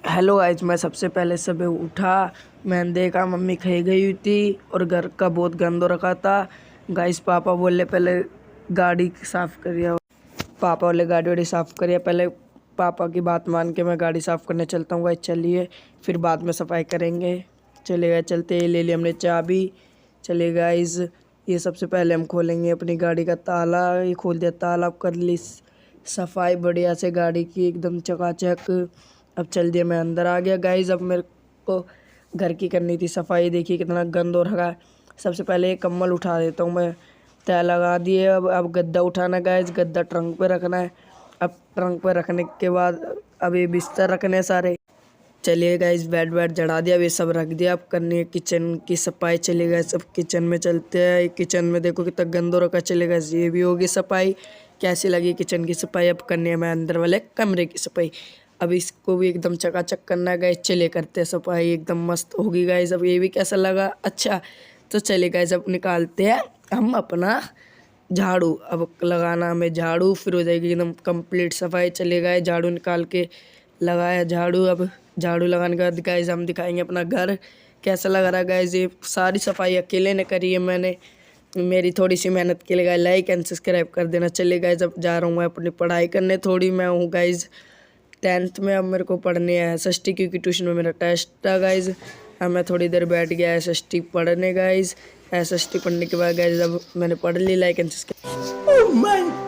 Hello guys, मैं सबसे पहले सुबह उठा, मैंने देखा मम्मी कहीं गई हुई थी और घर का बहुत गंद हो रखा था। गाइस पापा बोले पहले गाड़ी साफ़ करिए, पापा बोले गाड़ी वाड़ी साफ़ करिए। पहले पापा की बात मान के मैं गाड़ी साफ़ करने चलता हूँ गाइस, चलिए फिर बाद में सफाई करेंगे। चले गए, चलते ही ले लिया हमने चाबी। चले गाइस, ये सबसे पहले हम खोलेंगे अपनी गाड़ी का ताला। ये खोल दिया ताला, अब कर ली सफाई बढ़िया से गाड़ी की, एकदम चकाचक। अब चल दिया, मैं अंदर आ गया गाइस। अब मेरे को घर की करनी थी सफाई, देखिए कितना गंद हो रखा है। सबसे पहले एक कम्बल उठा देता हूँ मैं, तय लगा दिए। अब गद्दा उठाना गाइस, गद्दा ट्रंक पे रखना है। अब ट्रंक पे रखने के बाद अब ये बिस्तर रखने हैं सारे। चलिए गाइस, बेड वेड जड़ा दिया, अब ये सब रख दिया। अब करनी है किचन की सफाई। चलिए गाइस, सब किचन में चलते हैं। किचन में देखो कितना गंद हो रखा। चलिए गाइस, ये भी होगी सफाई। कैसी लगी किचन की सफाई? अब करनी है मैं अंदर वाले कमरे की सफाई। अब इसको भी एकदम चकाचक करना है गाइस। चलिए करते हैं सफाई, एकदम मस्त होगी गाइस। अब ये भी कैसा लगा? अच्छा, तो चलिए गाइस, अब निकालते हैं हम अपना झाड़ू। अब लगाना हमें झाड़ू, फिर हो जाएगी एकदम कंप्लीट सफाई। चलिए गाइस, झाड़ू निकाल के लगाया झाड़ू। अब झाड़ू लगाने के बाद गाइस हम दिखाएंगे अपना घर कैसा लग रहा है गाइस। ये सारी सफाई अकेले ने करी है मैंने, मेरी थोड़ी सी मेहनत के लिए गाइस लाइक एंड सब्सक्राइब कर देना। चलिए गाइस, अब जा रहा हूँ मैं अपनी पढ़ाई करने थोड़ी। मैं हूँ गाइस 10th में, अब मेरे को पढ़ने है SST, क्योंकि ट्यूशन में मेरा टेस्ट था गाइस। अब मैं थोड़ी देर बैठ गया SST पढ़ने गाइस। SST पढ़ने के बाद गाइस अब मैंने पढ़ ली लाइक एंड सब्सक्राइब।